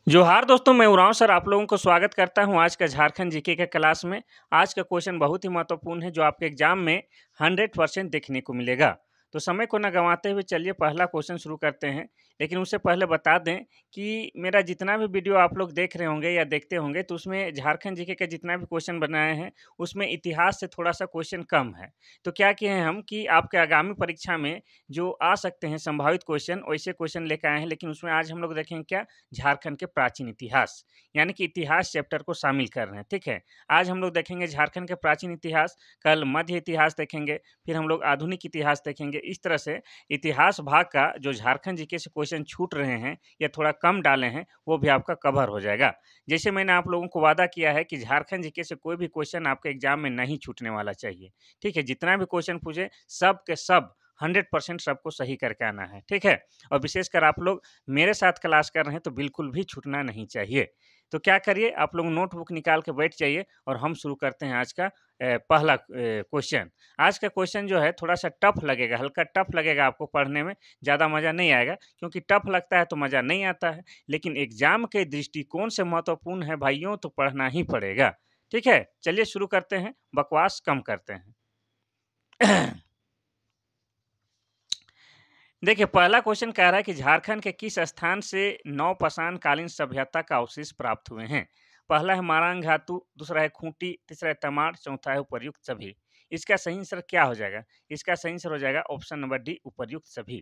जोहार दोस्तों, मैं उरांव सर आप लोगों को स्वागत करता हूं आज का झारखंड जीके के क्लास में। आज का क्वेश्चन बहुत ही महत्वपूर्ण है जो आपके एग्जाम में 100% देखने को मिलेगा। तो समय को ना गंवाते हुए चलिए पहला क्वेश्चन शुरू करते हैं। लेकिन उससे पहले बता दें कि मेरा जितना भी वीडियो आप लोग देख रहे होंगे या देखते होंगे तो उसमें झारखंड जीके के जितना भी क्वेश्चन बनाए हैं उसमें इतिहास से थोड़ा सा क्वेश्चन कम है। तो क्या किए हैं हम कि आपके आगामी परीक्षा में जो आ सकते हैं संभावित क्वेश्चन वैसे क्वेश्चन लेकर आए हैं, लेकिन उसमें आज हम लोग देखेंगे क्या झारखंड के प्राचीन इतिहास, यानी कि इतिहास चैप्टर को शामिल कर रहे हैं। ठीक है, आज हम लोग देखेंगे झारखंड के प्राचीन इतिहास, कल मध्य इतिहास देखेंगे, फिर हम लोग आधुनिक इतिहास देखेंगे। इस तरह से इतिहास भाग का जो झारखंड जीके से क्वेश्चन छूट रहे हैं या थोड़ा कम डाले हैं वो भी आपका कवर हो जाएगा। जैसे मैंने आप लोगों को वादा किया है कि झारखंड जीके से कोई भी क्वेश्चन आपके एग्जाम में नहीं छूटने वाला चाहिए। ठीक है, जितना भी क्वेश्चन पूछे सब के सब 100% सबको सही करके आना है। ठीक है, और विशेषकर आप लोग मेरे साथ क्लास कर रहे हैं तो बिल्कुल भी छूटना नहीं चाहिए। तो क्या करिए, आप लोग नोटबुक निकाल के बैठ जाइए और हम शुरू करते हैं आज का पहला क्वेश्चन। आज का क्वेश्चन जो है थोड़ा सा टफ लगेगा, हल्का टफ लगेगा आपको पढ़ने में, ज़्यादा मज़ा नहीं आएगा क्योंकि टफ लगता है तो मज़ा नहीं आता है। लेकिन एग्जाम के दृष्टिकोण से महत्वपूर्ण है भाइयों, तो पढ़ना ही पड़ेगा। ठीक है, चलिए शुरू करते हैं, बकवास कम करते हैं। देखिए, पहला क्वेश्चन कह रहा है कि झारखंड के किस स्थान से नवपाषाण कालीन सभ्यता का अवशेष प्राप्त हुए हैं? पहला है मारंग घाटू, दूसरा है खूंटी, तीसरा है तमाड़, चौथा है उपर्युक्त सभी। इसका सही आंसर क्या हो जाएगा? इसका सही आंसर हो जाएगा ऑप्शन नंबर डी, उपर्युक्त सभी।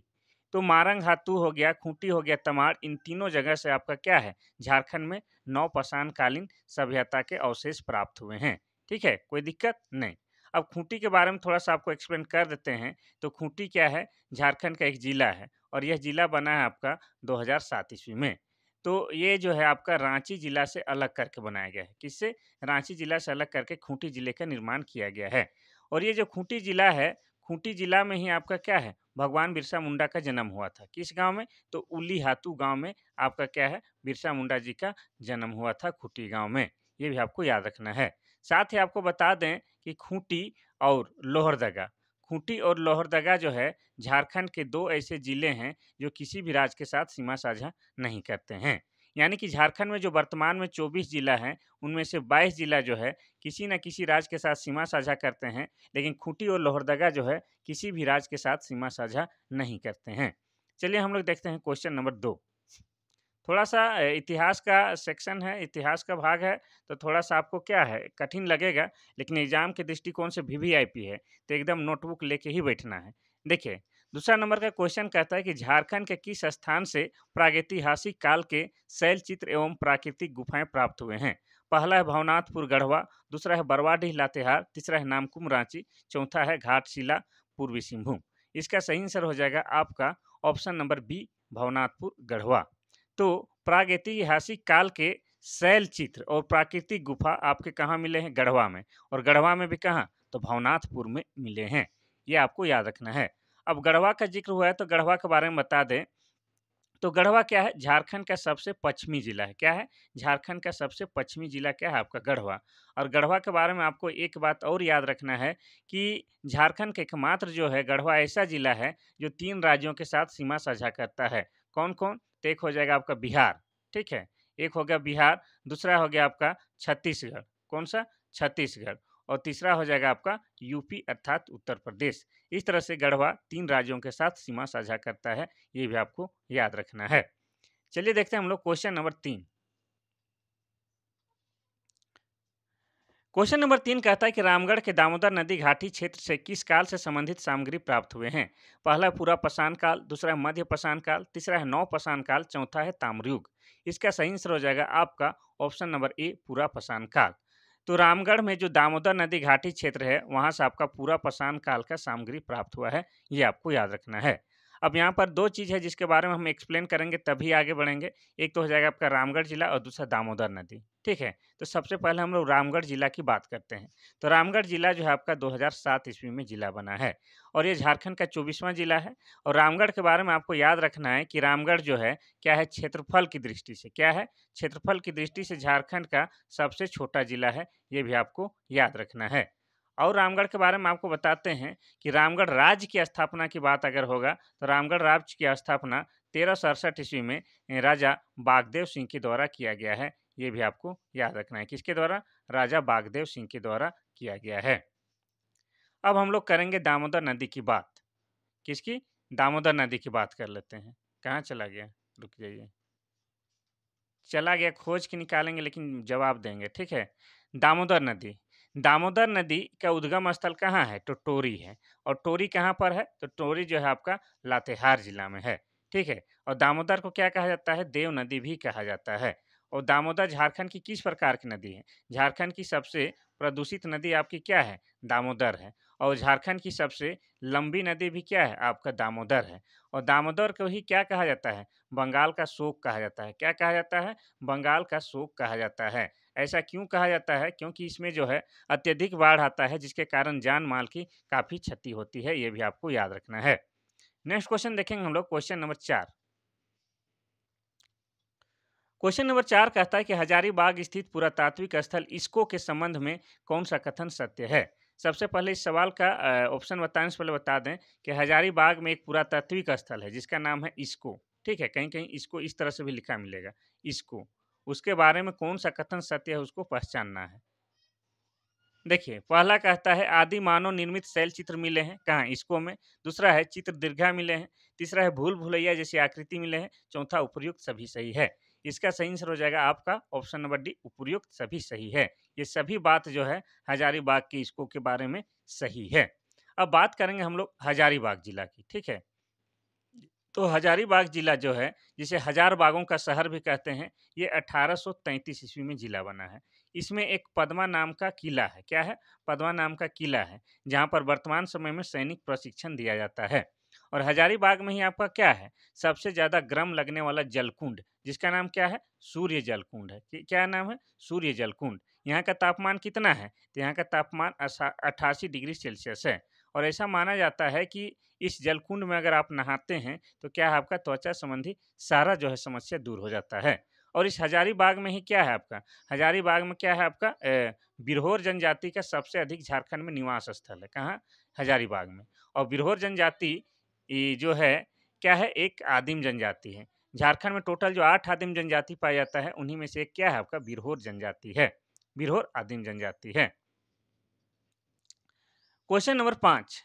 तो मारंग घाटू हो गया, खूंटी हो गया, तमाड़, इन तीनों जगह से आपका क्या है? झारखंड में नवपाषाण कालीन सभ्यता के अवशेष प्राप्त हुए हैं। ठीक है, कोई दिक्कत नहीं। अब खूंटी के बारे में थोड़ा सा आपको एक्सप्लेन कर देते हैं। तो खूंटी क्या है? झारखंड का एक जिला है और यह जिला बना है आपका 2007 ईस्वी में। तो ये जो है आपका रांची जिला से अलग करके बनाया गया है। किससे? रांची जिला से अलग करके खूंटी जिले का निर्माण किया गया है। और ये जो खूंटी जिला है, खूंटी जिला में ही आपका क्या है? भगवान बिरसा मुंडा का जन्म हुआ था। किस गांव में? तो उलीहातू गांव में आपका क्या है? बिरसा मुंडा जी का जन्म हुआ था खूंटी गांव में। ये भी आपको याद रखना है। साथ ही आपको बता दें कि खूंटी और लोहरदगा, खूंटी और लोहरदगा जो है झारखंड के 2 ऐसे ज़िले हैं जो किसी भी राज्य के साथ सीमा साझा नहीं करते हैं। यानी कि झारखंड में जो वर्तमान में 24 ज़िला हैं, उनमें से 22 ज़िला जो है किसी न किसी राज्य के साथ सीमा साझा करते हैं, लेकिन खूंटी और लोहरदगा जो है किसी भी राज्य के साथ सीमा साझा नहीं करते हैं। चलिए हम लोग देखते हैं क्वेश्चन नंबर 2। थोड़ा-सा इतिहास का सेक्शन है, इतिहास का भाग है, तो थोड़ा-सा आपको क्या है, कठिन लगेगा, लेकिन एग्ज़ाम के दृष्टिकोण से वीवीआईपी है, तो एकदम नोटबुक लेके ही बैठना है। देखिए, दूसरा नंबर का क्वेश्चन कहता है कि झारखंड के किस स्थान से प्रागैतिहासिक काल के शैलचित्र एवं प्राकृतिक गुफाएँ प्राप्त हुए हैं? पहला है भवनाथपुर गढ़वा, दूसरा है बरवाडीह लातेहार, तीसरा है नामकुम रांची, चौथा है घाटशिला पूर्वी सिंहभूम। इसका सही आंसर हो जाएगा आपका option number B, Bhawanathpur Garhwa. तो प्रागैतिहासिक काल के शैल चित्र और प्राकृतिक गुफा आपके कहाँ मिले हैं? गढ़वा में। और गढ़वा में भी कहाँ? तो भवनाथपुर में मिले हैं। ये आपको याद रखना है। अब गढ़वा का जिक्र हुआ है तो गढ़वा के बारे में बता दें। तो गढ़वा क्या है? झारखंड का सबसे पश्चिमी जिला है। क्या है? झारखंड का सबसे पश्चिमी जिला क्या है आपका? गढ़वा। और गढ़वा के बारे में आपको एक बात और याद रखना है कि झारखंड का एकमात्र जो है गढ़वा ऐसा जिला है जो 3 राज्यों के साथ सीमा साझा करता है। कौन-कौन? तो एक हो जाएगा आपका बिहार, ठीक है? एक हो गया बिहार, दूसरा हो गया आपका छत्तीसगढ़। कौन-सा? छत्तीसगढ़। और तीसरा हो जाएगा आपका यूपी अर्थात उत्तर प्रदेश। इस तरह से गढ़वा 3 राज्यों के साथ सीमा साझा करता है। ये भी आपको याद रखना है। चलिए देखते हैं हम लोग क्वेश्चन नंबर 3। क्वेश्चन नंबर 3 कहता है कि रामगढ़ के दामोदर नदी घाटी क्षेत्र से किस काल से संबंधित सामग्री प्राप्त हुए हैं? पहला है पूरा पाषाण काल, दूसरा है मध्य पाषाण काल, तीसरा है नव पाषाण काल, चौथा है ताम्रयुग। इसका सही आंसर हो जाएगा आपका ऑप्शन नंबर ए, पूरा पाषाण काल। तो रामगढ़ में जो दामोदर नदी घाटी क्षेत्र है वहां से आपका पूरा पाषाण काल का सामग्री प्राप्त हुआ है। ये आपको याद रखना है। अब यहाँ पर 2 चीज़ है जिसके बारे में हम एक्सप्लेन करेंगे तभी आगे बढ़ेंगे। एक तो हो जाएगा आपका रामगढ़ जिला और दूसरा दामोदर नदी। ठीक है? तो सबसे पहले हम लोग रामगढ़ जिला की बात करते हैं। तो रामगढ़ जिला जो है आपका 2007 ईस्वी में जिला बना है और ये झारखंड का 24वां जिला है। और रामगढ़ के बारे में आपको याद रखना है कि रामगढ़ जो है क्या है? क्षेत्रफल की दृष्टि से क्या है? क्षेत्रफल की दृष्टि से झारखंड का सबसे छोटा जिला है। ये भी आपको याद रखना है। और रामगढ़ के बारे में आपको बताते हैं कि रामगढ़ राज्य की स्थापना की बात अगर होगा तो रामगढ़ राज्य की स्थापना 1367 ईस्वी में राजा बागदेव सिंह के द्वारा किया गया है। ये भी आपको याद रखना है। किसके द्वारा? राजा बागदेव सिंह के द्वारा किया गया है। अब हम लोग करेंगे दामोदर नदी की बात। किसकी? दामोदर नदी की बात कर लेते हैं। कहाँ चला गया? रुक जाइए। चला गया, खोज के निकालेंगे लेकिन जवाब देंगे, ठीक है। दामोदर नदी, दामोदर नदी का उद्गम स्थल कहाँ है? तो टोरी है। और टोरी कहाँ पर है? तो टोरी जो है आपका लातेहार जिला में है, ठीक है। और दामोदर को क्या कहा जाता है? देव नदी भी कहा जाता है। और दामोदर झारखंड की किस प्रकार की नदी है? झारखंड की सबसे प्रदूषित नदी आपकी क्या है? दामोदर है। और झारखंड की सबसे लंबी नदी भी क्या है? आपका दामोदर है। और दामोदर को ही क्या कहा जाता है? बंगाल का शोक कहा जाता है। क्या कहा जाता है? बंगाल का शोक कहा जाता है। ऐसा क्यों कहा जाता है? क्योंकि इसमें जो है अत्यधिक बाढ़ आता है, जिसके कारण जान माल की काफ़ी क्षति होती है। ये भी आपको याद रखना है। नेक्स्ट क्वेश्चन देखेंगे हम लोग, क्वेश्चन नंबर 4। क्वेश्चन नंबर 4 कहता है कि हजारीबाग स्थित पुरातात्विक स्थल इसको के संबंध में कौन सा कथन सत्य है? सबसे पहले इस सवाल का ऑप्शन बताने से पहले बता दें कि हजारीबाग में एक पुरातात्विक स्थल है जिसका नाम है इसको, ठीक है। कहीं कहीं इसको इस तरह से भी लिखा मिलेगा, इसको। उसके बारे में कौन सा कथन सत्य है, उसको पहचानना है। देखिए, पहला कहता है आदि मानव निर्मित शैल चित्र मिले हैं, कहाँ? इसको में। दूसरा है चित्र दीर्घा मिले हैं। तीसरा है भूल भुलैया जैसी आकृति मिले हैं। चौथा उपर्युक्त सभी सही है। इसका सही आंसर हो जाएगा आपका ऑप्शन नंबर डी, उपर्युक्त सभी सही है। ये सभी बात जो है हजारीबाग के इसको के बारे में सही है। अब बात करेंगे हम लोग हजारीबाग जिला की, ठीक है। तो हजारीबाग जिला जो है, जिसे हजार बागों का शहर भी कहते हैं, ये 1833 ईस्वी में जिला बना है। इसमें एक पद्मा नाम का किला है। क्या है? पद्मा नाम का किला है, जहाँ पर वर्तमान समय में सैनिक प्रशिक्षण दिया जाता है। और हजारीबाग में ही आपका क्या है? सबसे ज़्यादा गर्म लगने वाला जलकुंड, जिसका नाम क्या है? सूर्य जलकुंड है। क्या नाम है? सूर्य जलकुंड। यहाँ का तापमान कितना है? तो यहाँ का तापमान 88 डिग्री सेल्सियस है। और ऐसा माना जाता है कि इस जलकुंड में अगर आप नहाते हैं तो क्या है, आपका त्वचा संबंधी सारा जो है समस्या दूर हो जाता है। और इस हजारीबाग में ही क्या है आपका? हजारीबाग में क्या है आपका? बिरहोर जनजाति का सबसे अधिक झारखंड में निवास स्थल है। कहाँ? हजारीबाग में। और बिरहोर जनजाति जो है क्या है? एक आदिम जनजाति है। झारखंड में टोटल जो 8 आदिम जनजाति पाया जाता है, उन्हीं में से एक क्या है आपका? बिरहोर जनजाति है। बिरहोर आदिम जनजाति है। Question number 5।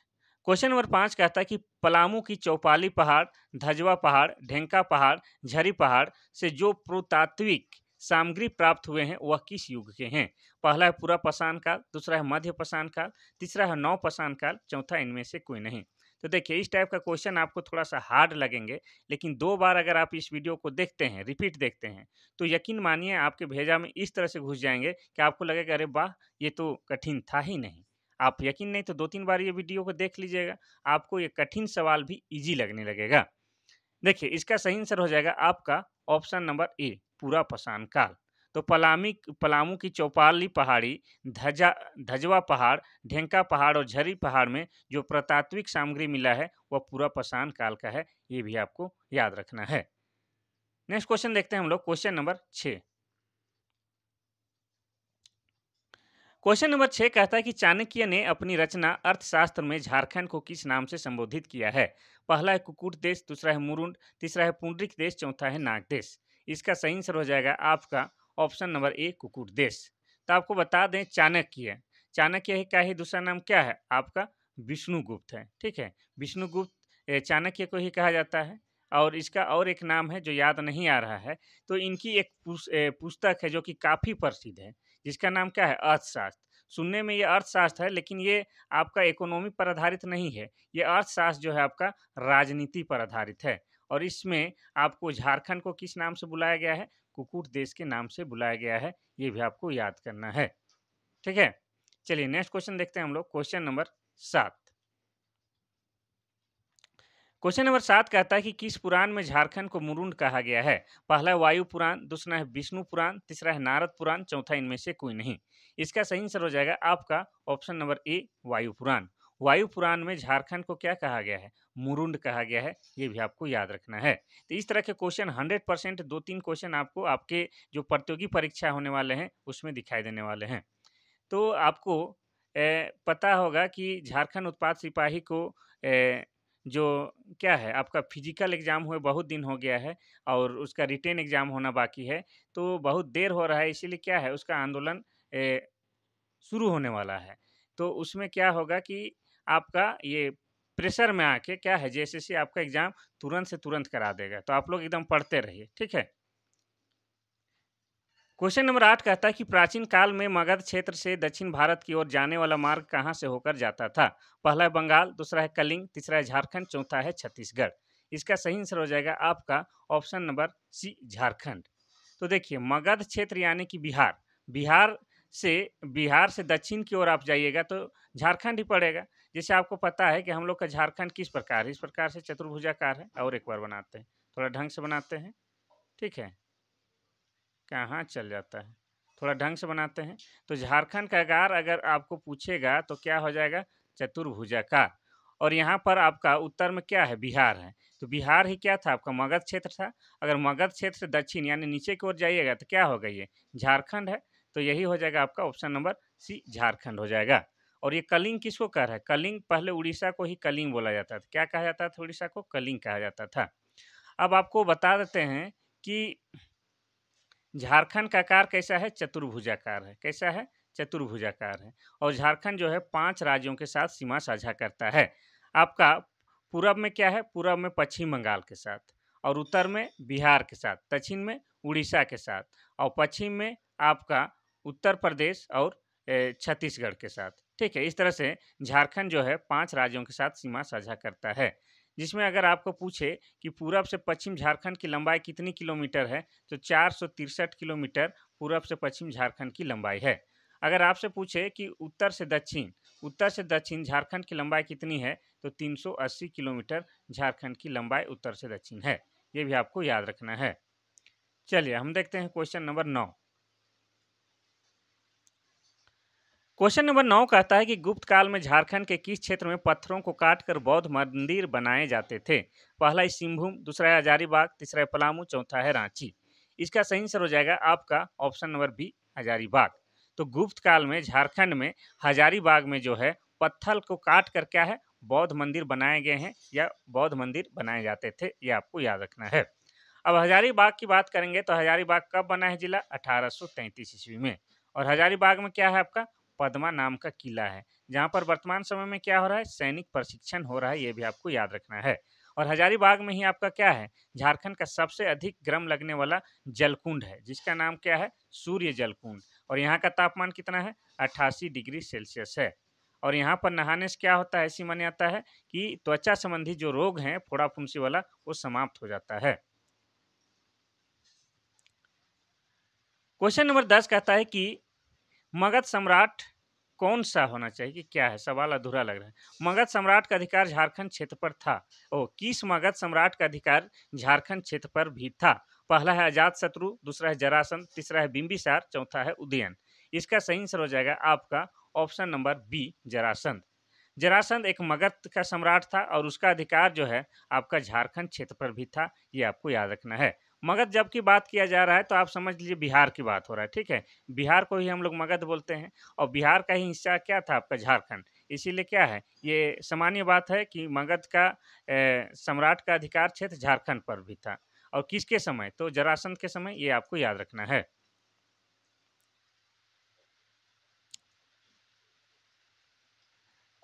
क्वेश्चन नंबर 5 कहता है कि पलामू की चौपाली पहाड़, धजवा पहाड़, ढेंका पहाड़, झरी पहाड़ से जो पुरातात्विक सामग्री प्राप्त हुए हैं वह किस युग के हैं? पहला है पूरा पाषाण काल, दूसरा है मध्य पाषाण काल, तीसरा है नव पाषाण काल, चौथा इनमें से कोई नहीं। तो देखिए, इस टाइप का क्वेश्चन आपको थोड़ा सा हार्ड लगेंगे, लेकिन 2 बार अगर आप इस वीडियो को देखते हैं, रिपीट देखते हैं, तो यकीन मानिए आपके भेजा में इस तरह से घुस जाएंगे कि आपको लगेगा अरे वाह, ये तो कठिन था ही नहीं। आप यकीन नहीं तो 2-3 बार ये वीडियो को देख लीजिएगा, आपको ये कठिन सवाल भी ईज़ी लगने लगेगा। देखिए, इसका सही आंसर हो जाएगा आपका ऑप्शन नंबर ए, पूरा पाषाण काल। तो पलामू की चौपाली पहाड़ी, धजवा पहाड़, ढेंका पहाड़ और झरी पहाड़ में जो पुरातात्विक सामग्री मिला है, वह पूरा पाषाण काल का है। ये भी आपको याद रखना है। नेक्स्ट क्वेश्चन देखते हैं हम लोग, क्वेश्चन नंबर 6। क्वेश्चन नंबर 6 कहता है कि चाणक्य ने अपनी रचना अर्थशास्त्र में झारखंड को किस नाम से संबोधित किया है? पहला है कुकुट देश, दूसरा है मुरुंड, तीसरा है पुंडरिक देश, चौथा है नाग देश। इसका सही आंसर हो जाएगा आपका ऑप्शन नंबर ए, कुकुट देश। तो आपको बता दें, चाणक्य, चाणक्य का ही दूसरा नाम क्या है आपका? विष्णुगुप्त है, ठीक है। विष्णुगुप्त चाणक्य को ही कहा जाता है। और इसका और एक नाम है जो याद नहीं आ रहा है। तो इनकी एक पुस्तक है जो कि काफ़ी प्रसिद्ध है, जिसका नाम क्या है? अर्थशास्त्र। सुनने में ये अर्थशास्त्र है, लेकिन ये आपका इकोनॉमी पर आधारित नहीं है। ये अर्थशास्त्र जो है आपका राजनीति पर आधारित है। और इसमें आपको झारखंड को किस नाम से बुलाया गया है? कुकुट देश के नाम से बुलाया गया है। ये भी आपको याद करना है, ठीक है। चलिए नेक्स्ट क्वेश्चन देखते हैं हम लोग, क्वेश्चन नंबर 7। क्वेश्चन नंबर 7 कहता है कि किस पुराण में झारखंड को मुरुंड कहा गया है? पहला है वायु पुराण, दूसरा है विष्णु पुराण, तीसरा है नारद पुराण, चौथा इनमें से कोई नहीं। इसका सही आंसर हो जाएगा आपका ऑप्शन नंबर ए, वायु पुराण। वायु पुराण में झारखंड को क्या कहा गया है? मुरुंड कहा गया है। ये भी आपको याद रखना है। तो इस तरह के क्वेश्चन 100% 2-3 क्वेश्चन आपको आपके जो प्रतियोगी परीक्षा होने वाले हैं उसमें दिखाई देने वाले हैं। तो आपको पता होगा कि झारखंड उत्पाद सिपाही को जो क्या है आपका फिजिकल एग्ज़ाम हुए बहुत दिन हो गया है और उसका रिटेन एग्ज़ाम होना बाकी है, तो बहुत देर हो रहा है इसीलिए क्या है उसका आंदोलन शुरू होने वाला है। तो उसमें क्या होगा कि आपका ये प्रेशर में आके क्या है जेएसएससी आपका एग्ज़ाम तुरंत से तुरंत करा देगा। तो आप लोग एकदम पढ़ते रहिए, ठीक है? क्वेश्चन नंबर 8 कहता है कि प्राचीन काल में मगध क्षेत्र से दक्षिण भारत की ओर जाने वाला मार्ग कहाँ से होकर जाता था? पहला है बंगाल, दूसरा है कलिंग, तीसरा है झारखंड, चौथा है छत्तीसगढ़। इसका सही आंसर हो जाएगा आपका ऑप्शन नंबर सी झारखंड। तो देखिए मगध क्षेत्र यानी कि बिहार, बिहार से बिहार से दक्षिण की ओर आप जाइएगा तो झारखंड ही पड़ेगा। जैसे आपको पता है कि हम लोग का झारखंड किस प्रकार है, इस प्रकार से चतुर्भुजाकार है। और एक बार बनाते हैं, थोड़ा ढंग से बनाते हैं, ठीक है? कहाँ चल जाता है? थोड़ा ढंग से बनाते हैं। तो झारखंड का अगार अगर आपको पूछेगा तो क्या हो जाएगा? चतुर्भुजाकार। और यहाँ पर आपका उत्तर में क्या है? बिहार है। तो बिहार ही क्या था? आपका मगध क्षेत्र था। अगर मगध क्षेत्र से दक्षिण यानी नीचे की ओर जाइएगा तो क्या होगा ये? झारखंड है। तो यही हो जाएगा आपका ऑप्शन नंबर सी झारखंड हो जाएगा। और ये कलिंग किसको कह रहा है? कलिंग पहले उड़ीसा को ही कलिंग बोला जाता था। क्या कहा जाता था उड़ीसा को? कलिंग कहा जाता था। अब आपको बता देते हैं कि झारखंड का आकार कैसा है? चतुर्भुजाकार है। कैसा है? चतुर्भुजाकार है। और झारखंड जो है 5 राज्यों के साथ सीमा साझा करता है। आपका पूरब में क्या है? पूरब में पश्चिम बंगाल के साथ और उत्तर में बिहार के साथ, दक्षिण में उड़ीसा के साथ और पश्चिम में आपका उत्तर प्रदेश और छत्तीसगढ़ के साथ। ठीक है? इस तरह से झारखंड जो है 5 राज्यों के साथ सीमा साझा करता है। जिसमें अगर आपको पूछे कि पूरब से पश्चिम झारखंड की लंबाई कितनी किलोमीटर है? तो 463 किलोमीटर पूरब से पश्चिम झारखंड की लंबाई है। अगर आपसे पूछे कि उत्तर से दक्षिण झारखंड की लंबाई कितनी है? तो 380 किलोमीटर झारखंड की लंबाई उत्तर से दक्षिण है। ये भी आपको याद रखना है। चलिए हम देखते हैं क्वेश्चन नंबर 9। क्वेश्चन नंबर 9 कहता है कि गुप्त काल में झारखंड के किस क्षेत्र में पत्थरों को काटकर बौद्ध मंदिर बनाए जाते थे? पहला है सिंहभूम, दूसरा है हजारीबाग, तीसरा है पलामू, चौथा है रांची। इसका सही आंसर हो जाएगा आपका ऑप्शन नंबर बी हजारीबाग। तो गुप्त काल में झारखंड में हजारीबाग में जो है पत्थर को काट कर क्या है बौद्ध मंदिर बनाए गए हैं या बौद्ध मंदिर बनाए जाते थे, ये आपको याद रखना है। अब हजारीबाग की बात करेंगे तो हजारीबाग कब बना है जिला? 1833 ईस्वी में। और हजारीबाग में क्या है आपका पद्मा नाम का किला है, जहाँ पर वर्तमान समय में क्या हो रहा है? सैनिक प्रशिक्षण हो रहा है, ये भी आपको याद रखना है। और हजारीबाग में ही आपका क्या है? झारखंड का सबसे अधिक गर्म लगने वाला जलकुंड है, जिसका नाम क्या है? सूर्य जलकुंड। और यहाँ का तापमान कितना है? 88 डिग्री सेल्सियस है। और यहाँ पर नहाने से क्या होता है? ऐसी मान्यता है कि त्वचा संबंधी जो रोग हैं फोड़ा फुंसी वाला वो समाप्त हो जाता है। क्वेश्चन नंबर 10 कहता है कि मगध सम्राट कौन-सा होना चाहिए कि क्या है? सवाल अधूरा लग रहा है। मगध सम्राट का अधिकार झारखंड क्षेत्र पर था। किस मगध सम्राट का अधिकार झारखंड क्षेत्र पर भी था? पहला है अजातशत्रु, दूसरा है जरासंध, तीसरा है बिंबिसार, चौथा है उदयन। इसका सही आंसर हो जाएगा आपका option number B Jarasandh. Jarasandh एक मगध का सम्राट था और उसका अधिकार जो है आपका झारखंड क्षेत्र पर भी था, ये आपको याद रखना है। मगध जब की बात किया जा रहा है तो आप समझ लीजिए बिहार की बात हो रहा है, ठीक है? बिहार को ही हम लोग मगध बोलते हैं और बिहार का ही हिस्सा क्या था आपका झारखंड। इसीलिए क्या है ये सामान्य बात है कि मगध का सम्राट का अधिकार क्षेत्र झारखंड पर भी था। और किसके समय? तो जरासंध के समय, ये आपको याद रखना है।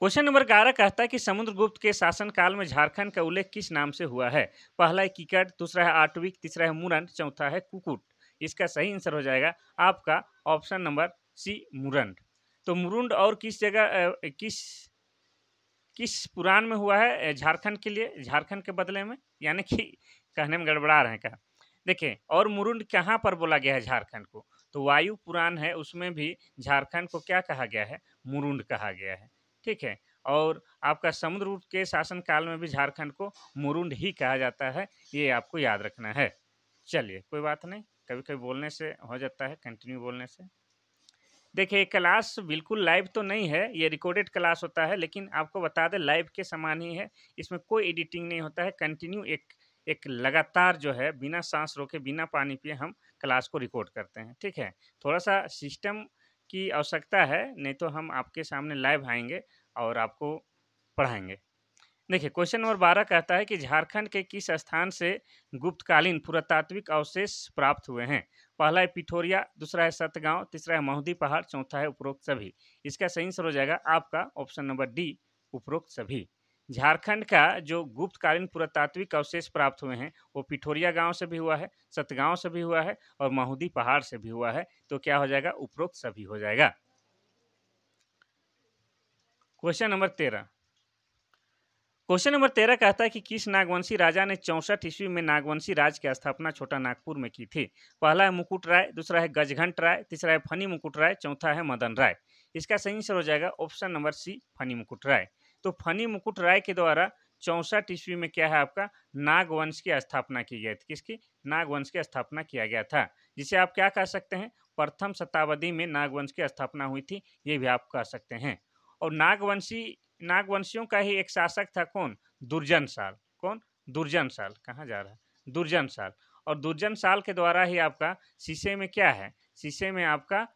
क्वेश्चन नंबर 11 कहता है कि समुद्रगुप्त के शासनकाल में झारखंड का उल्लेख किस नाम से हुआ है? पहला है कीकट, दूसरा है आटविक, तीसरा है मुरंड, चौथा है कुकुट। इसका सही आंसर हो जाएगा आपका ऑप्शन नंबर सी मुरंड। तो मुरुंड और किस जगह किस किस पुराण में हुआ है झारखंड के लिए, झारखंड के बदले में? यानी कि कहने में गड़बड़ा रहे हैं क्या? देखिए और मुरुंड कहाँ पर बोला गया है झारखंड को? तो वायु पुराण है उसमें भी झारखंड को क्या कहा गया है? मुरुंड कहा गया है। ठीक है? और आपका समुद्रगुप्त के शासन काल में भी झारखंड को मुरुंड ही कहा जाता है, ये आपको याद रखना है। चलिए कोई बात नहीं, कभी-कभी बोलने से हो जाता है, कंटिन्यू बोलने से। देखिए, क्लास बिल्कुल लाइव तो नहीं है, ये रिकॉर्डेड क्लास होता है, लेकिन आपको बता दें लाइव के समान ही है। इसमें कोई एडिटिंग नहीं होता है, कंटिन्यू एक एक लगातार जो है बिना साँस रोके, बिना पानी पिए हम क्लास को रिकॉर्ड करते हैं, ठीक है? थोड़ा-सा सिस्टम की आवश्यकता है, नहीं तो हम आपके सामने लाइव आएँगे और आपको पढ़ाएँगे। देखिए क्वेश्चन नंबर 12 कहता है कि झारखंड के किस स्थान से गुप्तकालीन पुरातात्विक अवशेष प्राप्त हुए हैं। पहला है पिठोरिया, दूसरा है सतगांव, तीसरा है महुदी पहाड़, चौथा है उपरोक्त सभी। इसका सही आंसर हो जाएगा आपका ऑप्शन नंबर डी, उपरोक्त सभी। झारखंड का जो गुप्तकालीन पुरातात्विक अवशेष प्राप्त हुए हैं वो पिठोरिया गांव से भी हुआ है, सतगांव से भी हुआ है और महुदी पहाड़ से भी हुआ है। तो क्या हो जाएगा, उपरोक्त सभी हो जाएगा। क्वेश्चन नंबर 13, क्वेश्चन नंबर 13 कहता है कि किस नागवंशी राजा ने 64 ईस्वी में नागवंशी राज की स्थापना छोटा नागपुर में की थी। पहला है मुकुट राय, दूसरा है गजघंट राय, तीसरा है फनी मुकुट राय, चौथा है मदन राय। इसका सही आंसर हो जाएगा ऑप्शन नंबर सी, फनी मुकुट राय। तो फनी मुकुट राय के द्वारा 64 ईस्वी में क्या है आपका नागवंश की स्थापना की गई थी। किसकी, नागवंश की स्थापना किया गया था, जिसे आप क्या कह सकते हैं, प्रथम शताब्दी में नागवंश की स्थापना हुई थी, ये भी आप कह सकते हैं। और नागवंशियों का ही एक शासक था, कौन, दुर्जन साल। कौन, दुर्जन साल। कहाँ जा रहा है, दुर्जन साल। और दुर्जन साल के द्वारा ही आपका शीशे में क्या है, शीशे में आपका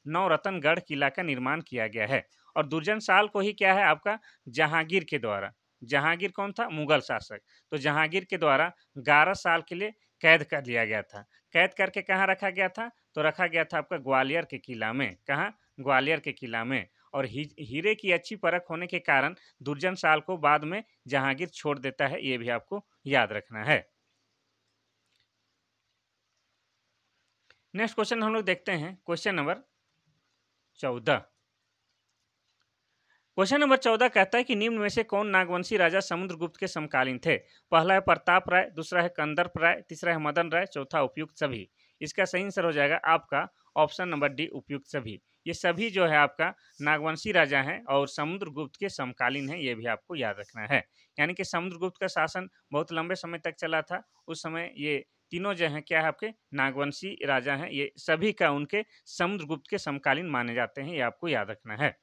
नवरत्नगढ़ किला का निर्माण किया गया है। और दुर्जन साल को ही क्या है आपका जहांगीर के द्वारा, जहांगीर कौन था, मुगल शासक, तो जहांगीर के द्वारा 11 साल के लिए कैद कर लिया गया था। कैद करके कहाँ रखा गया था, तो रखा गया था आपका ग्वालियर के किला में। कहाँ, ग्वालियर के किला में। और हीरे की अच्छी परख होने के कारण दुर्जन साल को बाद में जहांगीर छोड़ देता है, ये भी आपको याद रखना है। नेक्स्ट क्वेश्चन हम लोग देखते हैं, क्वेश्चन नंबर 14। क्वेश्चन नंबर 14 कहता है कि निम्न में से कौन नागवंशी राजा समुद्रगुप्त के समकालीन थे। पहला है प्रताप राय, दूसरा है कंदर्प राय, तीसरा है मदन राय, चौथा उपयुक्त सभी। इसका सही आंसर हो जाएगा आपका ऑप्शन नंबर डी, उपयुक्त सभी। ये सभी जो है आपका नागवंशी राजा हैं और समुद्रगुप्त के समकालीन हैं, ये भी आपको याद रखना है। यानी कि समुद्रगुप्त का शासन बहुत लंबे समय तक चला था। उस समय ये तीनों जो हैं क्या है आपके नागवंशी राजा हैं, ये सभी का उनके समुद्रगुप्त के समकालीन माने जाते हैं, ये आपको याद रखना है।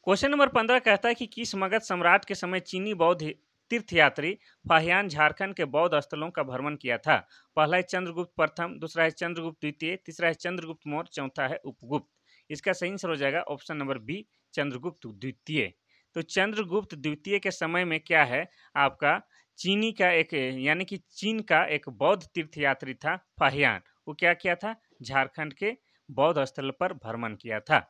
क्वेश्चन नंबर 15 कहता है कि किस मगध सम्राट के समय चीनी बौद्ध तीर्थयात्री फाहियान झारखंड के बौद्ध स्थलों का भ्रमण किया था। पहला है चंद्रगुप्त प्रथम, दूसरा है चंद्रगुप्त द्वितीय, तीसरा है चंद्रगुप्त मौर्य, चौथा है उपगुप्त। इसका सही आंसर हो जाएगा ऑप्शन नंबर बी, चंद्रगुप्त द्वितीय। तो चंद्रगुप्त द्वितीय के समय में क्या है आपका चीनी का एक, यानी कि चीन का एक बौद्ध तीर्थयात्री था फाहियान। वो क्या किया था, झारखंड के बौद्ध स्थल पर भ्रमण किया था।